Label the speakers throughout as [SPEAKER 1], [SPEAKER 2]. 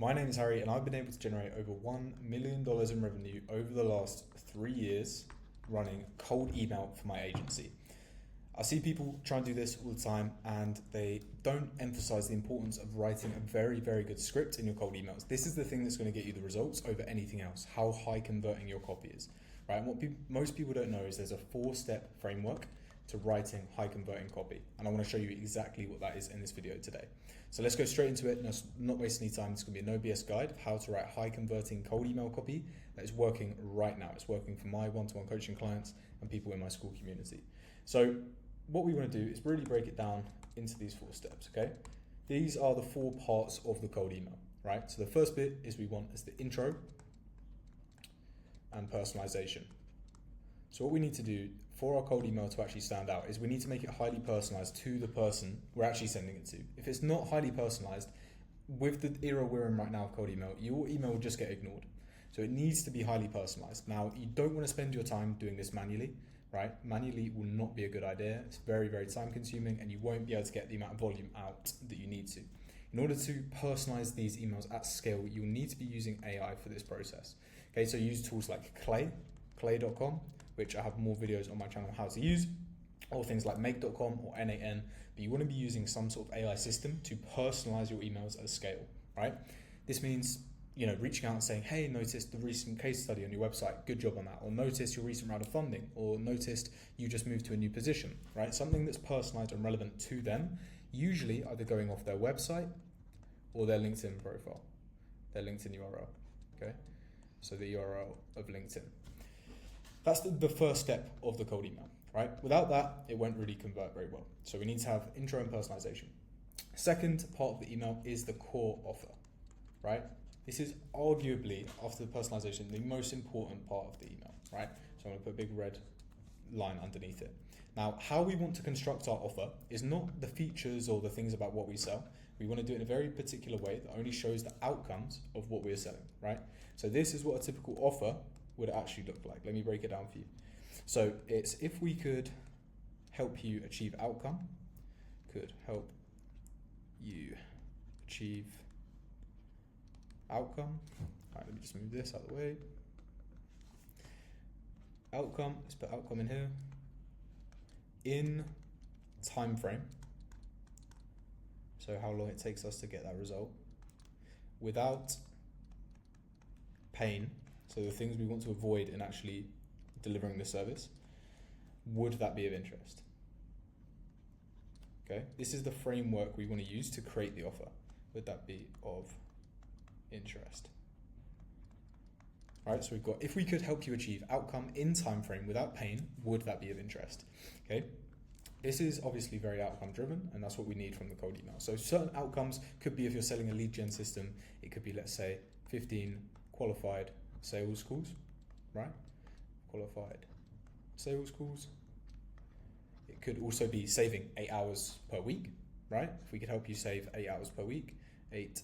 [SPEAKER 1] My name is Harry, and I've been able to generate over $1 million in revenue over the last 3 years running cold email for my agency. I see people try and do this all the time, and they don't emphasize the importance of writing a very, very good script in your cold emails. This is the thing that's going to get you the results over anything else, how high converting your copy is. Right? And what most people don't know is there's a 4-step framework to writing high converting copy, and I want to show you exactly what that is in this video today. So let's go straight into it. Not waste any time. It's going to be a no BS guide of how to write high converting cold email copy that is working right now. It's working for my one-to-one coaching clients and people in my school community. So what we want to do is really break it down into these 4 steps. Okay, these are the 4 parts of the cold email, right? So the first bit is we want is the intro and personalization. So what we need to do for our cold email to actually stand out is we need to make it highly personalized to the person we're actually sending it to. If it's not highly personalized, with the era we're in right now of cold email, your email will just get ignored. So it needs to be highly personalized. Now, you don't want to spend your time doing this manually, right? Manually will not be a good idea. It's very, very time consuming, and you won't be able to get the amount of volume out that you need to. In order to personalize these emails at scale, you'll need to be using AI for this process. Okay, so use tools like clay.com, which I have more videos on my channel on how to use, or things like make.com or NAN, but you want to be using some sort of AI system to personalize your emails at scale, right? This means, reaching out and saying, hey, noticed the recent case study on your website, good job on that, or noticed your recent round of funding, or noticed you just moved to a new position, right? Something that's personalized and relevant to them, usually either going off their website or their LinkedIn profile, their LinkedIn URL, okay? So the URL of LinkedIn. That's the first step of the cold email, right? Without that, it won't really convert very well. So we need to have intro and personalization. Second part of the email is the core offer, right? This is arguably, after the personalization, the most important part of the email, right? So I'm going to put a big red line underneath it. Now, how we want to construct our offer is not the features or the things about what we sell. We want to do it in a very particular way that only shows the outcomes of what we're selling, right? So this is what a typical offer would actually look like. Let me break it down for you. So it's if we could help you achieve outcome, could help you achieve outcome. All right, let me just move this out of the way. Outcome, let's put outcome in here. In time frame. So how long it takes us to get that result. Without pain. So the things we want to avoid in actually delivering the service, would that be of interest? Okay, this is the framework we want to use to create the offer. Would that be of interest? All right, so we've got, if we could help you achieve outcome in time frame without pain, would that be of interest? Okay, this is obviously very outcome driven, and that's what we need from the cold email. So certain outcomes could be if you're selling a lead gen system, it could be, let's say, 15 qualified sales calls, right? Qualified sales calls. It could also be saving 8 hours per week, right? If we could help you save 8 hours per week, 8+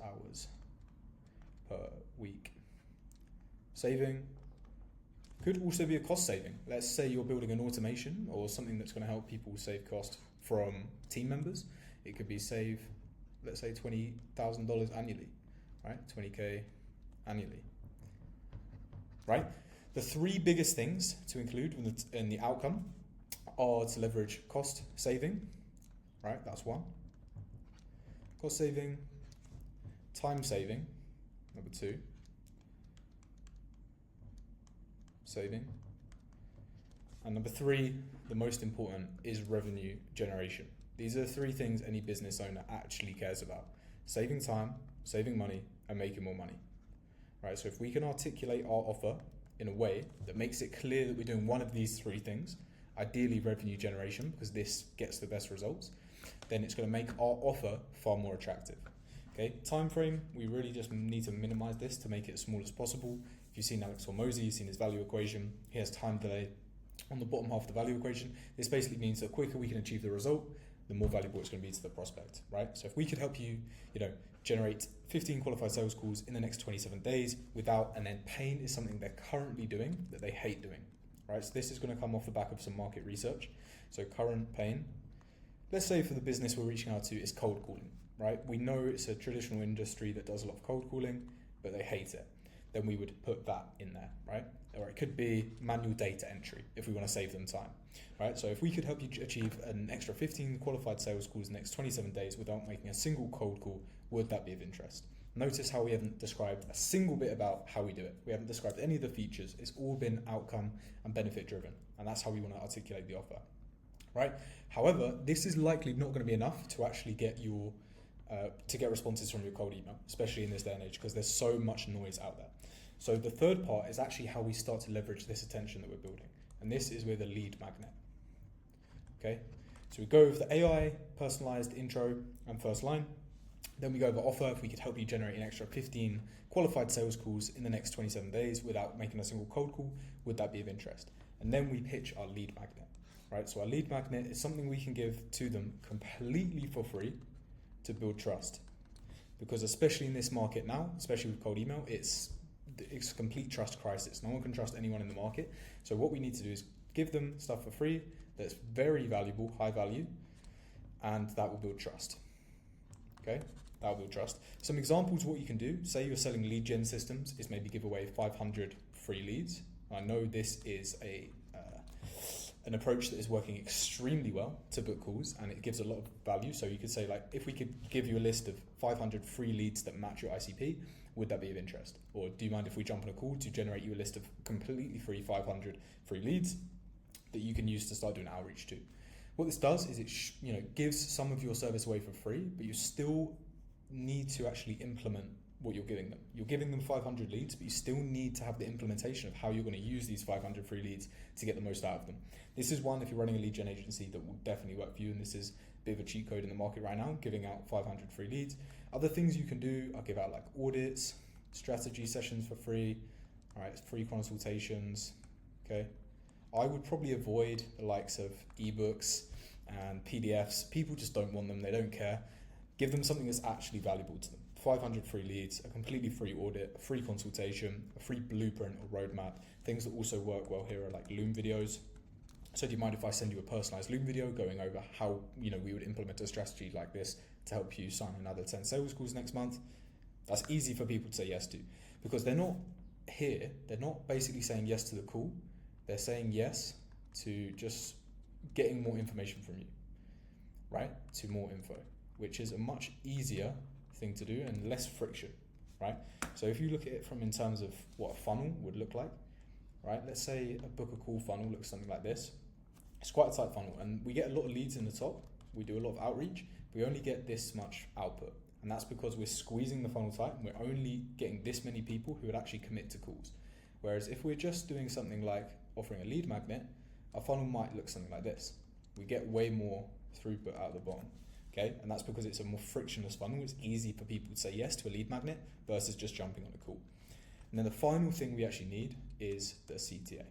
[SPEAKER 1] hours per week saving. Could also be a cost saving. Let's say you're building an automation or something that's going to help people save cost from team members. It could be save, let's say, $20,000 annually, right? 20K annually, right? The 3 biggest things to include in the outcome are to leverage cost saving, right? That's 1. Cost saving, time saving, number 2. Saving. And number 3, the most important, is revenue generation. These are the 3 things any business owner actually cares about: saving time, saving money, and making more money. Right, so if we can articulate our offer in a way that makes it clear that we're doing one of these 3 things, ideally revenue generation, because this gets the best results, then it's going to make our offer far more attractive. Okay, time frame, we really just need to minimize this to make it as small as possible. If you've seen Alex Hormozy, you've seen his value equation, he has time delay on the bottom half of the value equation. This basically means the quicker we can achieve the result, the more valuable it's going to be to the prospect, right? So if we could help you, generate 15 qualified sales calls in the next 27 days without, and then pain is something they're currently doing that they hate doing, right? So this is going to come off the back of some market research. So current pain, let's say for the business we're reaching out to, is cold calling, right? We know it's a traditional industry that does a lot of cold calling, but they hate it. Then we would put that in there, right? Or it could be manual data entry if we want to save them time, right? So if we could help you achieve an extra 15 qualified sales calls in the next 27 days without making a single cold call, would that be of interest? Notice how we haven't described a single bit about how we do it. We haven't described any of the features. It's all been outcome and benefit driven. And that's how we want to articulate the offer, right? However, this is likely not going to be enough to actually get your to get responses from your cold email, especially in this day and age, because there's so much noise out there. So the third part is actually how we start to leverage this attention that we're building. And this is with a lead magnet. Okay, so we go with the AI, personalized intro and first line. Then we go over offer. If we could help you generate an extra 15 qualified sales calls in the next 27 days without making a single cold call, would that be of interest? And then we pitch our lead magnet, right? So our lead magnet is something we can give to them completely for free to build trust. Because especially in this market now, especially with cold email, it's a complete trust crisis. No one can trust anyone in the market. So what we need to do is give them stuff for free that's very valuable, high value, and that will build trust. Okay, that will build trust. Some examples of what you can do, say you're selling lead gen systems, is maybe give away 500 free leads. I know this is an approach that is working extremely well to book calls, and it gives a lot of value. So you could say, like, if we could give you a list of 500 free leads that match your ICP, would that be of interest? Or do you mind if we jump on a call to generate you a list of completely free 500 free leads that you can use to start doing outreach to? What this does is it gives some of your service away for free, but you still need to actually implement what you're giving them. You're giving them 500 leads, but you still need to have the implementation of how you're going to use these 500 free leads to get the most out of them. This is one, if you're running a lead gen agency, that will definitely work for you, and this is a bit of a cheat code in the market right now, giving out 500 free leads. Other things you can do, I'll give out like audits, strategy sessions for free, all right, free consultations, okay? I would probably avoid the likes of ebooks and PDFs. People just don't want them, they don't care. Give them something that's actually valuable to them. 500 free leads, a completely free audit, a free consultation, a free blueprint or roadmap. Things that also work well here are like Loom videos. So do you mind if I send you a personalized Loom video going over how we would implement a strategy like this to help you sign another 10 sales calls next month? That's easy for people to say yes to, because they're not basically saying yes to the call, they're saying yes to just getting more information from you, right? To more info, which is a much easier thing to do and less friction, right? So if you look at it from in terms of what a funnel would look like, right? Let's say a book a call funnel looks something like this. It's quite a tight funnel, and we get a lot of leads in the top. We do a lot of outreach. We only get this much output, and that's because we're squeezing the funnel tight and we're only getting this many people who would actually commit to calls. Whereas if we're just doing something like offering a lead magnet, our funnel might look something like this. We get way more throughput out of the bottom. Okay, and that's because it's a more frictionless funnel. It's easy for people to say yes to a lead magnet versus just jumping on a call. And then the final thing we actually need is the CTA,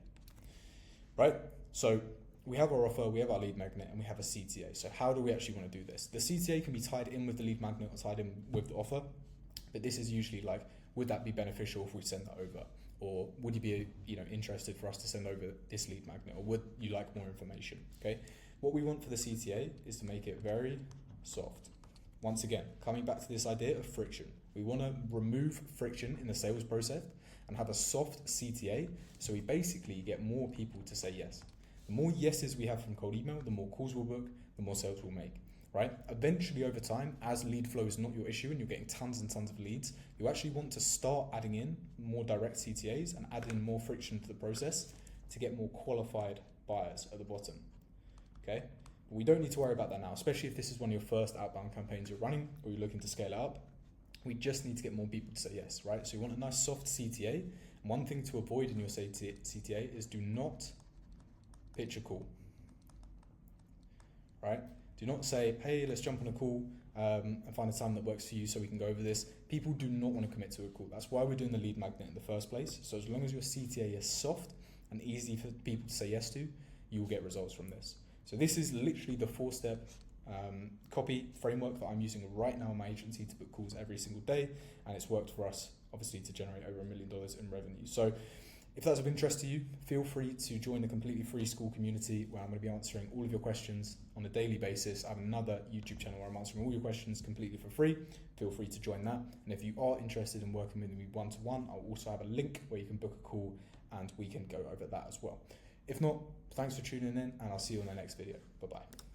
[SPEAKER 1] right? So we have our offer, we have our lead magnet, and we have a CTA. So how do we actually want to do this? The CTA can be tied in with the lead magnet or tied in with the offer, but this is usually like, would that be beneficial if we send that over? Or would you be interested for us to send over this lead magnet? Or would you like more information? Okay, what we want for the CTA is to make it very soft. Once again, coming back to this idea of friction. We want to remove friction in the sales process and have a soft CTA, so we basically get more people to say yes. The more yeses we have from cold email, the more calls we'll book, the more sales we'll make, right? Eventually over time, as lead flow is not your issue and you're getting tons and tons of leads, you actually want to start adding in more direct CTAs and add in more friction to the process to get more qualified buyers at the bottom, okay? We don't need to worry about that now, especially if this is one of your first outbound campaigns you're running or you're looking to scale it up. We just need to get more people to say yes, right? So you want a nice soft CTA. One thing to avoid in your CTA is do not pitch a call, right? Do not say, hey, let's jump on a call and find a time that works for you so we can go over this. People do not want to commit to a call. That's why we're doing the lead magnet in the first place. So as long as your CTA is soft and easy for people to say yes to, you will get results from this. So this is literally the 4-step copy framework that I'm using right now in my agency to book calls every single day, and it's worked for us obviously to generate over $1 million in revenue. So If that's of interest to you, feel free to join the completely free school community where I'm going to be answering all of your questions on a daily basis. I have another YouTube channel where I'm answering all your questions completely for free. Feel free to join that. And if you are interested in working with me one-to-one, I'll also have a link where you can book a call and we can go over that as well. If not, thanks for tuning in and I'll see you on the next video. Bye-bye.